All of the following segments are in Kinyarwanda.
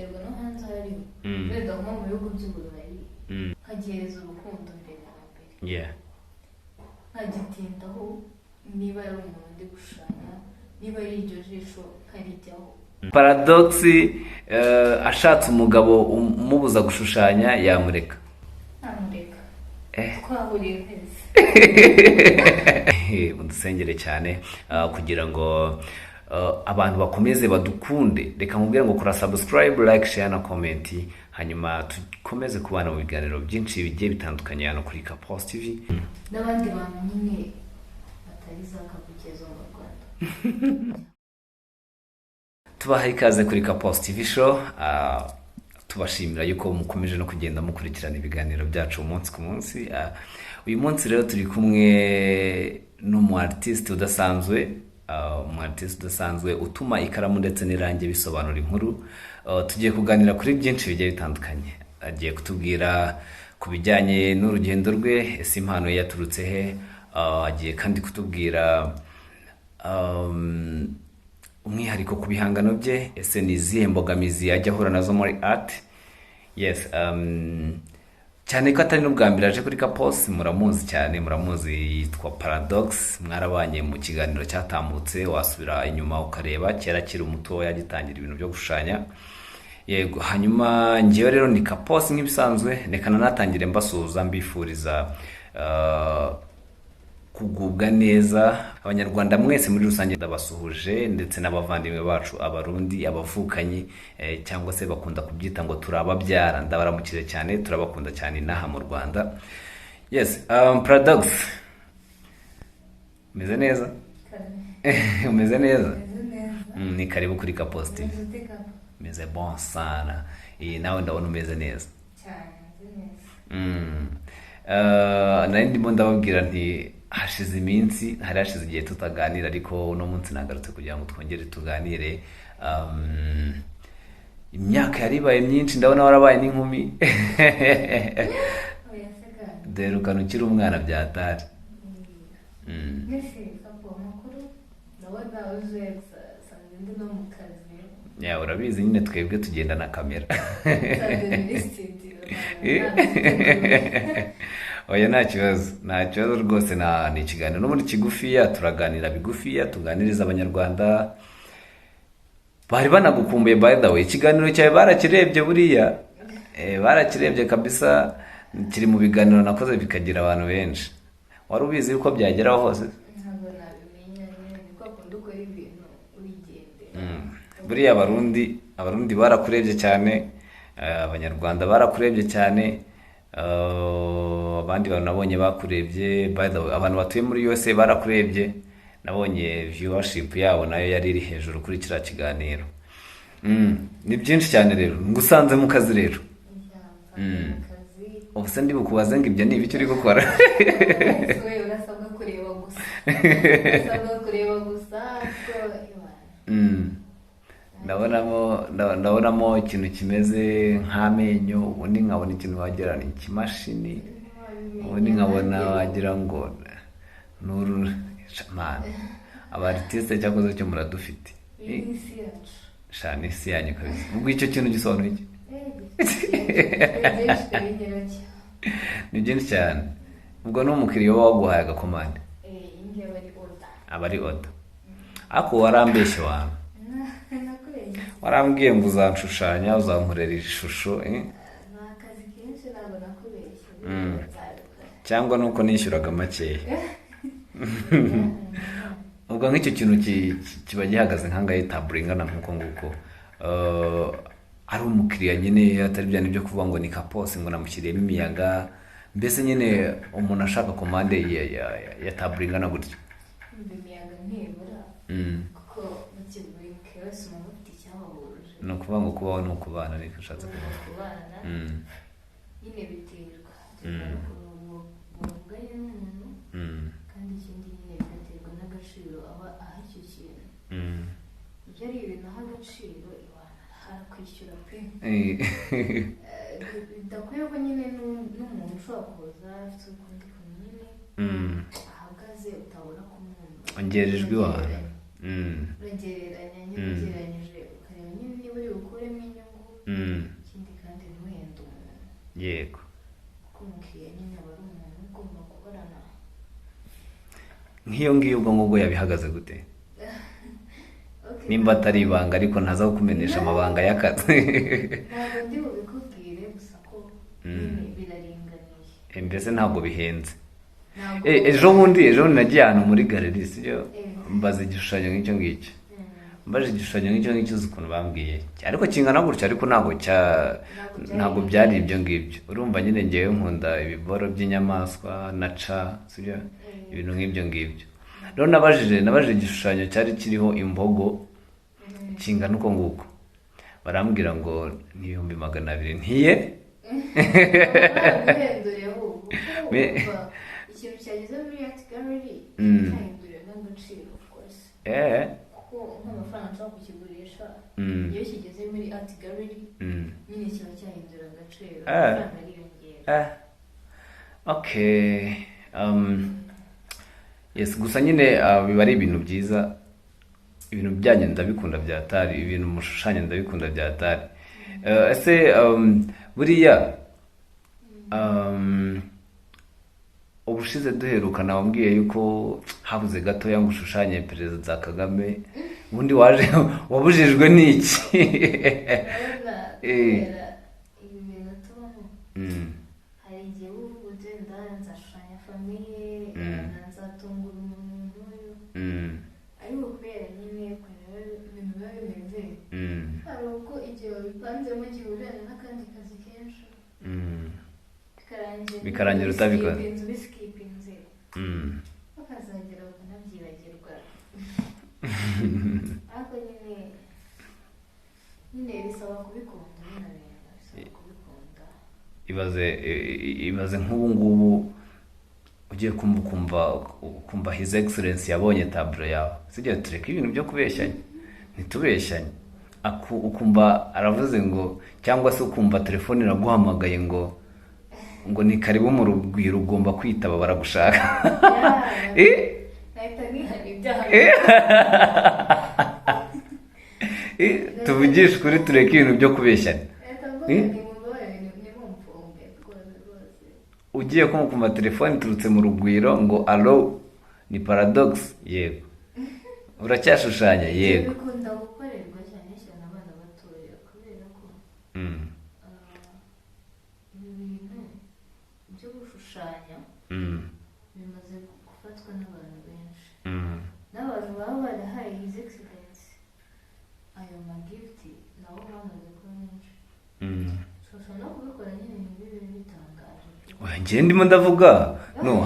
biterwa no hanze hari wenda nko mu bihugu by'uburayi nkagereza urukundo mbere na mbere nkagitindaho niba ari umuntu ndi gushushanya niba ari iryo jisho nkarijyaho. Paradox ashatse umugabo umubuza gushushanya yamureka twahuriye twese mudusengere cyane kugira ngo abantu bakomeze badukunde. Reka nkubwire ngo kora subscribe, like, share na comment, hanyuma tukomeze kubana mu biganiro byinshi bigiye bitandukanye hano kuri Kapos TV n'abandi bantu nyine batari za kabukezo mu Rwanda. Tubaha ikaze kuri Kapos TV show. Tubashimira yuko mukomeje no kugenda mukurikirana ibiganiro byacu umunsi ku munsi. Uyu munsi rero turi kumwe n'umu artiste udasanzwe, utuma ikaramu ndetse n'irangi bisobanura inkuru. Tugiye kuganira kuri byinshi bigiye bitandukanye. Agiye kutubwira ku bijyanye n'urugendo rwe, ese impano ye yaturutse he. Agiye kandi kutubwira umwihariko ku bihangano bye, ese ni izihe mbogamizi ajya ahura nazo muri art. Yes, cyane ko atari n'ubwa mbere aje kuri Kapos, muramuzi cyane, muramuzi, yitwa Paradox. Mwarabanye mu kiganiro cyatambutse, wasubira inyuma ukareba, kera kiri umuto yagitangira ibintu byo gushushanya. Yego, hanyuma ngiye rero ni Kapos nk'ibisanzwe, nekana natangire mbasuhuza mbifuriza kugubwa neza. Abanyarwanda mwese muri rusange ndabasuhuje, ndetse n'abavandimwe bacu abarundi, abavukanyi, cyangwa se bakunda kubyita ngo turababyara, ndabaramukije cyane, turabakunda cyane inaha mu Rwanda. Yes, Paradox, umeze neza? Umeze neza? Ni karibu kuri Kapos TV. Meze bon sana. Nawe ndabona umeze neza cyane. Nari ndimo ndababwira nti hashize iminsi, hari hashize igihe tutaganira, ariko uno munsi nagarutse kugira ngo twongere tuganire. Imyaka yaribaye myinshi, ndabona warabaye n'inkumi. Derukana ukiri umwana byatari. Ya, urabizi nyine twebwe tugenda na kamera. Oya, nta kibazo rwose. Ni ikiganiro n'ubundi kigufiya, turaganira bigufiya, tuganiriza abanyarwanda. Bari banagukumbuye by the way, ikiganiro cyawe barakirebye buriya. Barakirebye kabisa, kiri mu biganiro nakoze bikagira abantu benshi. Wari ubizi yuko byageraho hose? Ntabwo nabimenya, niko akunda ukora ibintu urigende. Buriya abarundi barakurebye cyane, abanyarwanda barakurebye cyane, abandi bantu nabonye bakurebye. By the way, abantu batuye muri USA barakurebye, nabonye viewership yabo nayo yari iri hejuru kuri kiriya kiganiro. Ni byinshi cyane rero, ngusanze mu kazi rero. Ubu se ndi bukubaze ngo ibyo ni ibiki uri gukora? Urasabwa kureba gusa. Ndabonamo ikintu kimeze nk'amenyo, ubundi nkabona ikintu wagira ni ikimashini, ubundi nkabona wagira ngo nuru man. Abartiste cyakoze cyo muradufite. Shani isi yanyu kabisa. Ubwo icyo kintu gisobanura iki? Ni byinshi cyane. Ubwo no umukiriya waguhaye agakomande. Abari order. Ako warambeshye wantu. Warambwiye ngo uzanshushanya, uzankorera ishusho. Nakazi kenshi ntabwo nakubeshye. Cyangwa nuko nishyuraga makeya. Ubwo nk'icyo kintu kiba gihagaze nkangaye taburingana nkuko nguko. Ari umukiriya nyine, atari byane byo kuvuga ngo ni Kapos ngo namushyiriyemo imiyaga. Mbese nyine umuntu ashaka komande ya taburingana gutyo. Imiyaga ntibura. Kuko buri mukiriya wese umuntu ufite icyabahuje. Ni ukuvuga ngo kubaho ni ukubana, ariko ushatse kuvuga. Nyine biterwa. Buvuganye n'umuntu. Kandi ikindi nyine bigaterwa n'agaciro aba aha icyo kintu. Ibyo ari ibintu aha agaciro, harakwishyura pe. Bidakwiye ko nyine n'umuntu ushobora kuza afite ukundi kuntu nyine ahagaze utabona kumwumva. Ongerejwe iwawe. Uragereranya nyine ugereranyije ukareba nyine niba uri bukuremo inyungu yego kuko umukiriya nyine aba ari umuntu ugomba guhorana. nk'iyo ngiyo ubwo ngubwo yabihagaze gute nimba atari ibanga ariko ntaza kukumenyesha amabanga y'akazi? Ntabwo ndi bubikubwire gusa ko nyine biraringaniye. Mbese ntabwo bihenze. Ejo bundi nagiye ahantu muri galeri sibyo, mbaza igishushanyo nk'icyo ngicyo, mbaje igishushanyo nk'icyo ngicyo uzi ukuntu bambwiye, ariko kingana gutya ariko ntabwo byari ibyo ngibyo. Urumva nyine ngewe nkunda ibiboro by'inyamaswa na ca sibyo, ibintu nk'ibyo ngibyo. Rero nabajije igishushanyo cyari kiriho imbogo kingana uko nguko, barambwira ngo ni 200,000. Ntiye ikintu cyageze muri Art Gallery cyahinduriwe n'agaciro of course, kuko nk'amafaranga nshobora kukigurisha iyo kigeze muri Art Gallery nyine kiba cyahindura agaciro, amafaranga ariyongera. Okay. Yes, gusa nyine biba ari ibintu byiza, ibintu byanjye ndabikunda byatari, ibintu mushushanya ndabikunda byatari. Ese buriya ubushize duherukana wambwiye yuko habuze gatoya ngo ushushanye Perezida Kagame, ubundi wabujijwe n'iki? Ibi bintu tubamo hari igihe uvuga ugenda nzashushanya famiye, nzatungura umuntu nk'uyu, ariko kubera nyine ibintu biba bimeze hari ubwo igihe wabipanzemo gihurira n'akandi kazi kenshi bikarangira utabikoze, bisikipinze bakazagera ukanabyibagirwa. ariko nyine bisaba kubikunda, bisaba kubikunda. ibaze nk'ubu ngubu ugiye kumva His Excellency yabonye taburo yawe, sijya tureka ibintu byo kubeshyanya, ntitubeshyanye. Ukumva aravuze ngo, cyangwa se ukumva telefone iraguhamagaye ngo ni karibu mu rugwiro ugomba kwitaba baragushaka. Tuvugishe ukuri tureke ibintu byo kubeshyanya. Ugiye kumva telefone turutse mu rugwiro ngo alo ni Paradox, yego uracyashushanya, yego. Bikunda gukorerwa cyane cyane abana batoya kubera ko ibi bintu byo gushushanya bimaze gufatwa n'abantu benshi, n'abantu baba barahaye His Excellency ayo magifti nabo bamaze kuba benshi. Ushobora no kubikora nyine bibe bitangaje. Njye ndimo ndavuga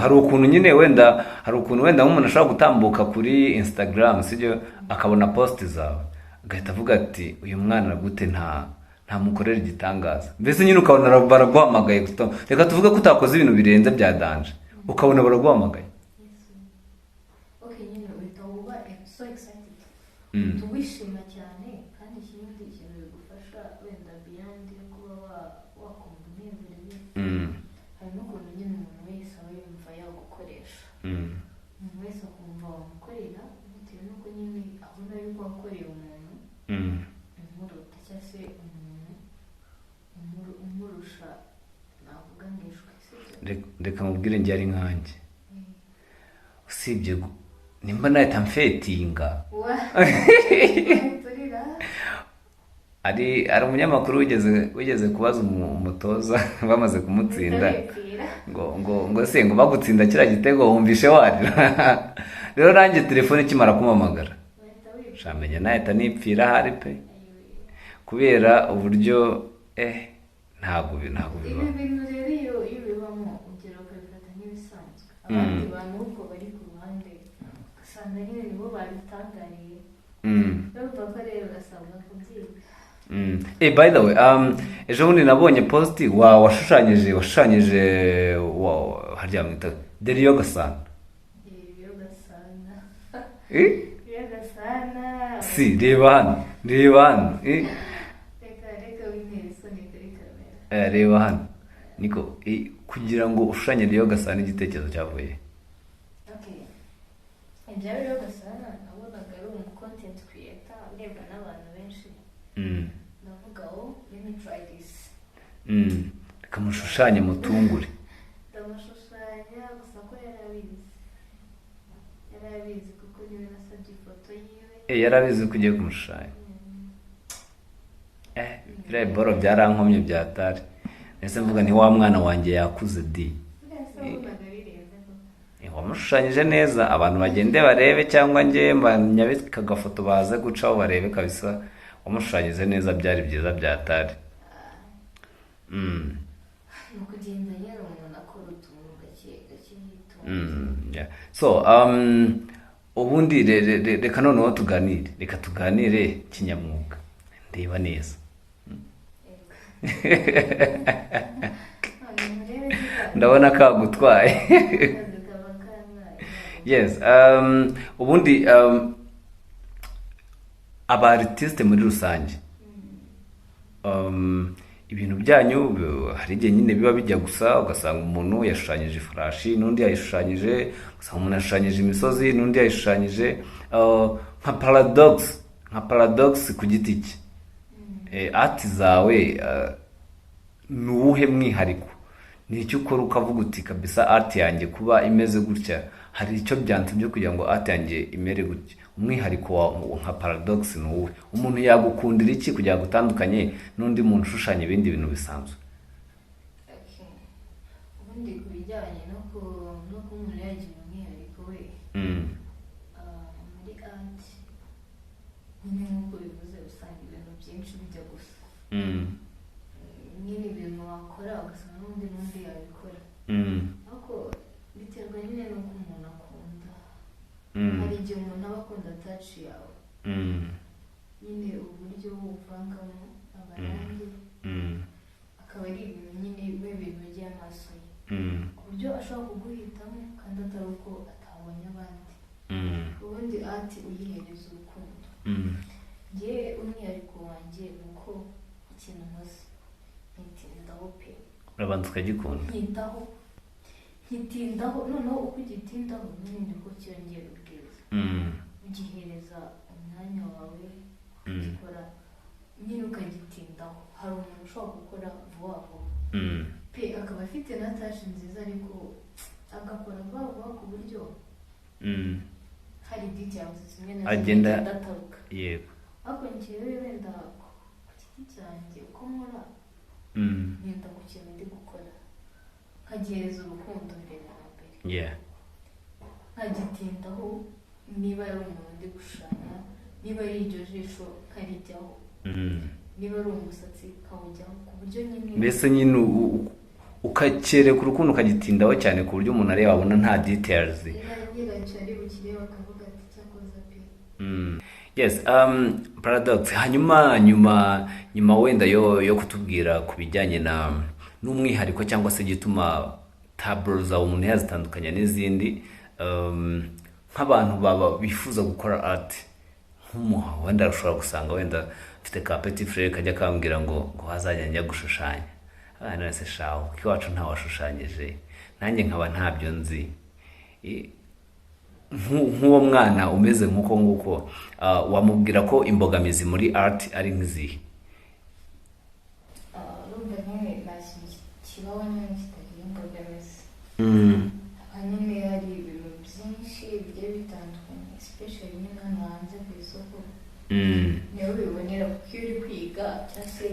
hari ukuntu nyine wenda nk'umuntu ashobora gutambuka kuri Instagram sibyo, akabona post zawe agahita avuga ati uyu mwana gute nta mukorera igitangaza, mbese nyine ukabona baraguhamagaye. Reka tuvuge ko utakoze ibintu birenze bya danje, ukabona baraguhamagaye. Okay, nyine uhita uba so excited, tuwishima cyane, kandi ikindi kintu bigufasha wenda beyond kuba wakumva unezerewe, hari n'ukuntu nyine umuntu wese aba yumva yagukoresha, umuntu wese akumva wamukorera bitewe n'uko nyine abona yuko wakoreye umuntu umuruta cyangwa se umuntu umurusha, navuga ngishwe. Reka mubwire njye ari nkanjye, usibye nimba nahita mfetinga. Ari umunyamakuru wigeze kubaza umutoza bamaze kumutsinda ngo se ngo bagutsinda kiriya gitego wumvishe warira. Rero nanjye telefone ikimara kumamagara shamenya nahita nipfira hari pe, kubera uburyo ntabwo biba. Ibi bintu rero iyo bibamo ugera ukabifata nk'ibisanzwe, abandi bantu ubwo bari ku ruhande ugasanga nyine nibo babitangariye, urumva ko rero urasabwa kubyiga. By the way, ejo bundi nabonye post washushanyije harya mwita Delio Gasana. Si reba hano reba hano niko kugira ngo ushushanye Delio Gasana igitekerezo cyavuye. Ibyo Delio Gasana nabonaga ari content creator urebwa n'abantu benshi, ndavuga let me try this. reka mushushanye mutungure. ndamushushanya gusa ko yarabizi kuko niwe nasabye ifoto yiwe. Yarabizi ko ugiye kumushushanya. Biriya boro byarankomye byatari. Ese mvuga ni wa mwana wanjye yakuze di. Wamushushanyije neza, abantu bagende barebe cyangwa njye mbanyabika agafoto baze gucaho barebe kabisa. Wamushushanyije neza, byari byiza byatari. Kugenda yari umuntu akora utuntu gake yitonze. So ubundi reka noneho tuganire, reka tuganire kinyamwuga ndeba neza. Ndabona kagutwaye. Yes, ubundi aba artiste muri rusange, ibintu byanyu hari igihe nyine biba bijya gusa, ugasanga umuntu yashushanyije ifarashi n'undi yayishushanyije, ugasanga umuntu yashushanyije imisozi n'undi yayishushanyije, nka paradox ku giti cye. Art zawe ni uwuhe mwihariko? Ni icyo ukora ukavuga uti kabisa art yanjye kuba imeze gutya hari icyo byansabye kugira ngo art yanjye imere gutya. Umwihariko wa nka paradox ni uwuhe? Umuntu yagukundira iki kugira ngo utandukanye n'undi muntu ushushanya ibindi bintu bisanzwe? Ubundi ku bijyanye no umuntu yagira umwihariko we, muri art nyine nk'uko bivuze usanga ibintu byinshi bijya gusa. Nyine ibintu wakora ugasanga n'undi yabikora, ariko biterwa nyine n'uko umuntu akunda. Hari igihe umuntu aba akunda touch yawe, nyine uburyo uvangamo amarangi akaba ari ibintu nyine biba binogeye amaso ye, ku buryo ashobora kuguhitamo kandi atari uko atabonye abandi. Ubundi art uyihereza urukundo. Njye umwihariko wanjye ni uko ikintu nkoze nkitindaho pe. Urabanza ukagikunda. Nkitindaho, noneho uko ugitindaho n'ibindi ko cyongera ubwiza. Ugihereza umwanya wawe ukagikora nyine ukagitindaho. Hari umuntu ushobora gukora vuba vuba pe akaba afite na tashi nziza, ariko agakora vuba vuba ku buryo hari details zimwe na zimwe adataruka. Yego. Ariko njyewe wenda ku giti cyanjye uko nkora nenda ku kintu ndi gukora nkagihereza urukundo mbere na mbere. Nkagitindaho, niba ari umuntu ndi gushushanya, niba ari iryo jisho nkarijyaho, niba ari umusatsi kawujyaho, ku buryo nyine mbese nyine ukakereka urukundo ukagitindaho cyane ku buryo umuntu areba abona nta details. Yes, paradox. Hanyuma nyuma wenda yo kutubwira ku bijyanye n'umwihariko cyangwa se gituma tableau zawe umuntu yazitandukanya n'izindi, nk'abantu baba bifuza gukora art, wenda ushobora gusanga wenda mfite ka petit frère kajya kambwira ngo hazajya njya gushushanya. Abana se shaho kiwacu nta washushanyije, nanjye nkaba ntabyo nzi. Nk'uwo mwana umeze nk'uko nguko, wamubwira ko imbogamizi muri art ari nk'izihe? Urumva nyine kibaho nyine kitagira imbogamizi. Nyine hari ibintu byinshi bigiye bitandukanye, especially nyine hano hanze ku isoko niho bibonera, kuko iyo uri kwiga cyangwa se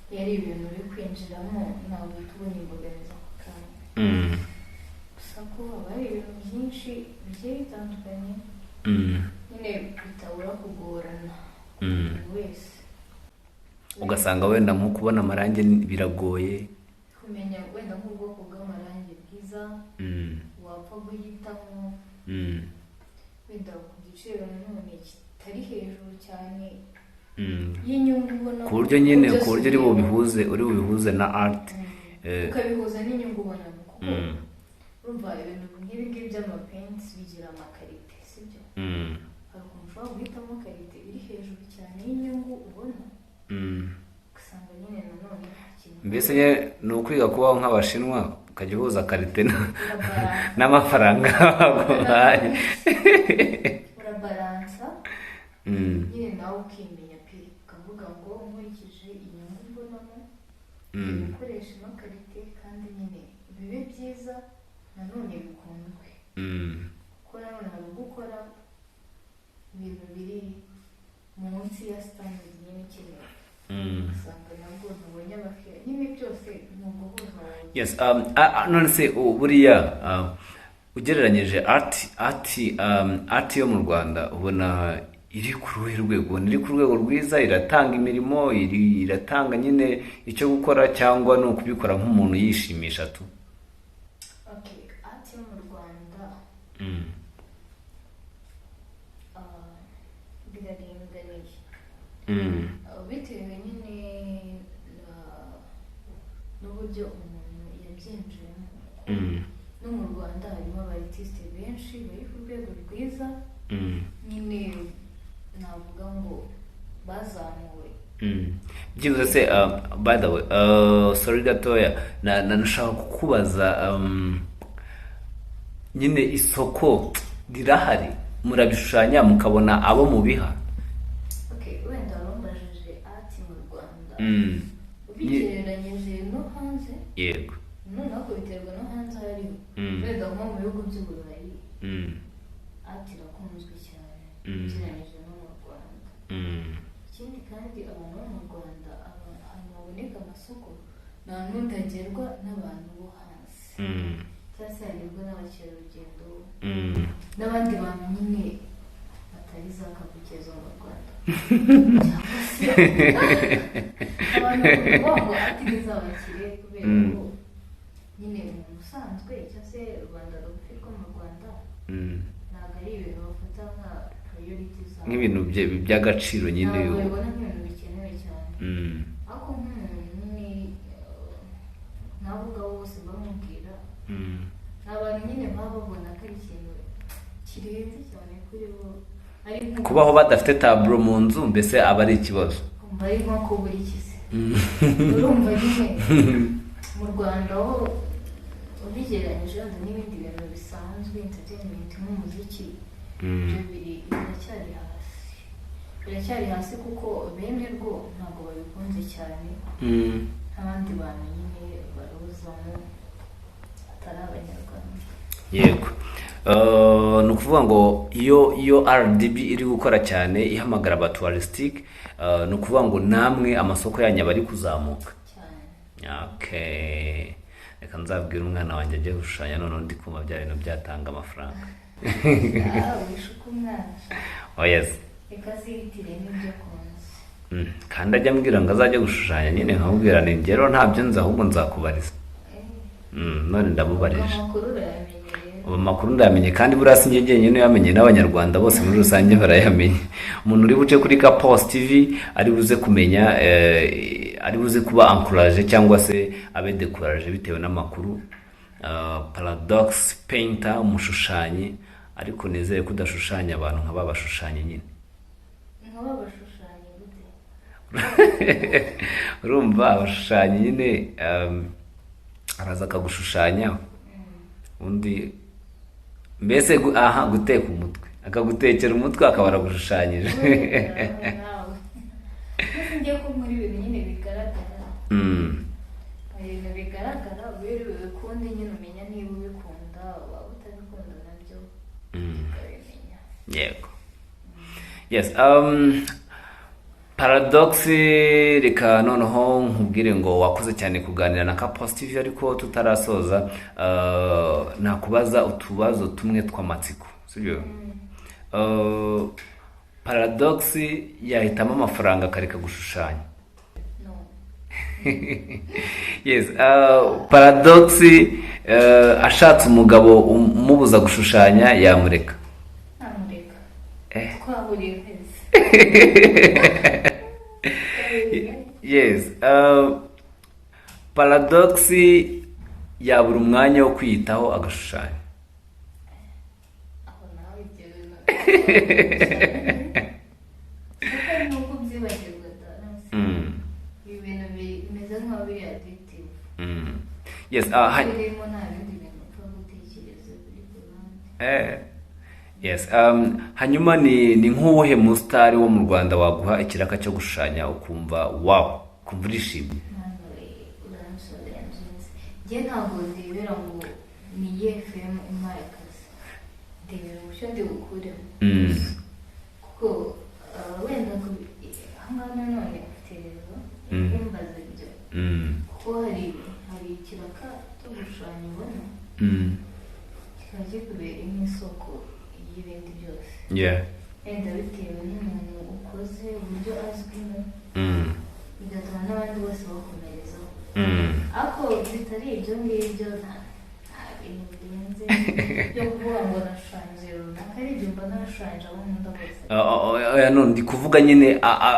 iyo ari ibintu uri kwinjiramo ntabwo uhita ubona imbogamizi ako kanya. Gusa ko haba hari ibintu byinshi bigiye bitandukanye nyine bitabura kugorana ku muntu wese. Ugasanga wenda nko kubona amarangi biragoye, kumenya wenda nk'ubwoko bw'amarangi bwiza wapfa guhitamo, wenda ku giciro nanone kitari hejuru cyane y'inyungu ubona, ku buryo nyine ku buryo uri bubihuze na art, ukabihuza n'inyungu ubona. Kuko urumva ibintu nk'ibi ngibi by'amapaints bigira amakarite, sibyo? Hari ukuntu ushobora guhitamo karite iri hejuru cyane y'inyungu ubona, ugasanga nyine nanone mbese ni ukwiga kubaho nk'Abashinwa, ukajya uhuza karite n'amafaranga baguhaye. Urabaransa nyine nawe ukimenya pe, ukavuga ngo nkurikije inyungu mbonamo ibikoresho no karite kandi nyine bibe byiza nanone bikundwe kuko nanone hari gukora ibintu biri munsi ya standard nyine ikenewe usanga nabwo ntubonye abakiriya nyine byose ni uguhuza. Yes, none se buriya ugereranyije art yo mu Rwanda ubona iri ku ruhe rwego? Iri ku rwego rwiza, iratanga imirimo, iratanga nyine icyo gukora, cyangwa ni ukubikora nk'umuntu yishimisha tu? Okay, art yo mu Rwanda biraringaniye bitewe nyine n'uburyo umuntu yabyinjiyemo. No mu Rwanda harimo abartiste benshi bari ku rwego rwiza nyine navuga ngo bazamuwe. byibuze se by the way, sorry gatoya, nashaka kukubaza nyine isoko rirahari, murabishushanya mukabona abo mubiha? Okay, wenda bambajije art mu Rwanda ubigereranyije no hanze. Yego, noneho ko biterwa no hanze hariho wenda nko mu bihugu by'uburayi art irakunzwe cyane ugereranyije no mu Rwanda. Ikindi kandi abantu bo mu Rwanda ahantu haboneka amasoko nta n'undi hagerwa n'abantu bo hasi cyangwa se hagerwa n'abakerarugendo n'abandi bantu nyine batari za kavukire zo mu Rwanda cyangwa se abantu bavuga ngo ati ntizabakire kubera ko nyine umuntu usanzwe cyangwa se Rwanda rugufi rwo mu Rwanda ntabwo ari ibintu bafata nka priority zabo, nk'ibintu by'agaciro nyine, ntabwo babibona nk'ibintu bikenewe cyane. ariko nk'umuntu ni navuga bose bamubwira ni abantu nyine baba babona ko ari ikintu kirenze cyane kuri bo, kubaho badafite taburo mu nzu mbese aba ari ikibazo. ari nko kubura ikisi urumva nyine mu Rwanda ho ubigereranyije wenda n'ibindi bintu bisanzwe entertainment nk'umuziki ibyo biracyari hasi kuko bene rwo ntabwo babikunze cyane nk'abandi bantu nyine baruzamo atari abanyarwanda. Yego, ni ukuvuga ngo iyo RDB iri gukora cyane ihamagara aba touristic, ni ukuvuga ngo namwe amasoko yanyu aba ari kuzamuka cyane. Okay, reka nzabwira umwana wanjye ajye gushushanya noneho ndi kumva bya bintu byatanga amafaranga. Wishuka umwana. Oh yes, reka zihitire n'ibyo kunze kandi ajya ambwira ngo azajye gushushanya nyine nkamubwira ni ngero ntabyo nzi ahubwo nzakubariza. None ndamubarije amakuru ndayamenye, kandi buriya si njye jyenyine yamenye, n'abanyarwanda bose muri rusange barayamenye. Umuntu uri buce kuri Kapos TV ari buze kumenya, ari buze kuba encourage cyangwa se abe découragé bitewe n'amakuru. Paradox painter, umushushanyi, ariko nizeye kudashushanya abantu nka babashushanya nyine. nk'ababashushanya gute? Urumva abashushanyi nyine araza akagushushanya undi mbese guteka umutwe, akagutekera umutwe akaba aragushushanyije. ngiye ko muri ibintu nyine bigaragara ibintu bigaragara uberewe kundi nyine umenya niba ubikunda waba utabikunda nabyo ukabimenya. Yego, yes. Paradox, reka noneho nkubwire ngo wakoze cyane kuganira na Kapos TV, ariko tutarasoza nakubaza utubazo tumwe tw'amatsiko, sibyo? Paradox yahitamo amafaranga akareka gushushanya? No. Yes, Paradox ashatse umugabo umubuza gushushanya yamureka? Ntamureka. Twahuriye kwezi. Yes, Paradox yabura umwanya wo kwiyitaho agashushanya? aho nawe ibyo bintu nuko byibagirwa danasi ibi bintu bimeze nk'aho biri addictive. Yes, birimo nta bindi bintu upfa gutekereza biri ku ruhande. Yes, hanyuma ni nk'uwuhe musitari wo mu Rwanda waguha ikiraka cyo gushushanya ukumva wow, kumva urishimye? njye ntabwo ndebera ngo ni iyihe filime impaye akazi, ndebera uburyo ndi bukuremo kuko wenda ahangaha nanone ufite rezo imbaza ibyo kuko hari ikiraka cyo gushushanya ubona kikaba kikubera nk'isoko y'ibindi byose wenda bitewe n'umuntu ukoze uburyo azwimo bigatuma n'abandi bose bakomerezaho ariko bitari ibyo ngibyo nta bintu birenze byo kuvuga ngo nashushanyije runaka ari ibyo mba narashushanyije abo nkunda bose. None ndi kuvuga nyine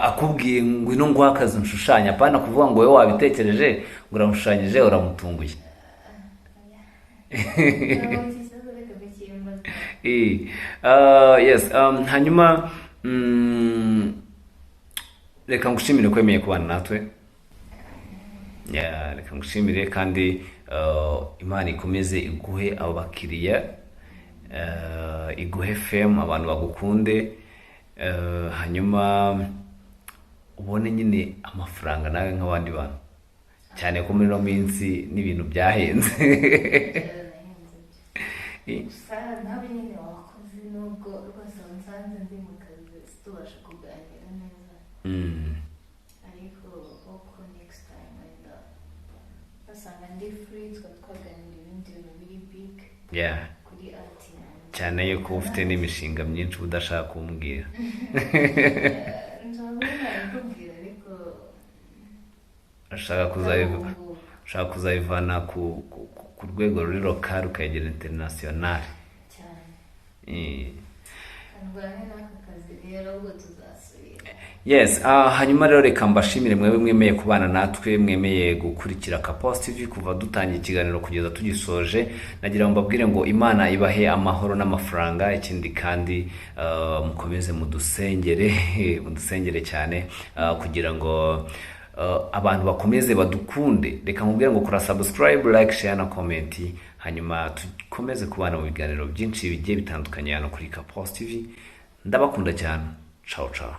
akubwiye ngo ino nguha akazi nshushanya, apana kuvuga ngo wowe wabitekereje ngo uramushushanyije uramutunguye. Yes, hanyuma reka ngushimire ko wemeye kubana natwe. Reka ngushimire kandi Imana ikomeze iguhe abo bakiriya, iguhe fame, abantu bagukunde, hanyuma ubone nyine amafaranga nawe nk'abandi bantu, cyane ko muri no minsi n'ibintu byahenze. Gusa nawe nyine wakoze nubwo rwose nsanze ndi mu kazi situbasha kuganira neza, ariko uko next time wenda basanga ndi free twaganira ibindi bintu biri big kuri art cyane yuko ufite n'imishinga myinshi udashaka kumbwira. nzabikubwira ariko ushaka kuzayivana ku rwego ruri lokal ukayegera international cyane. Yes, hanyuma rero reka mbashimire mwewe mwemeye kubana natwe, mwemeye gukurikira Kapos TV kuva dutangiye ikiganiro kugeza tugisoje. Nagira ngo mbabwire ngo Imana ibahe amahoro n'amafaranga, ikindi kandi mukomeze mudusengere cyane kugira ngo abantu bakomeze badukunde. Reka mubwire ngo kora subscribe, like, share na comment, hanyuma tukomeze kubana mu biganiro byinshi bigiye bitandukanye hano kuri Kapos TV. Ndabakunda cyane. Ciao ciao.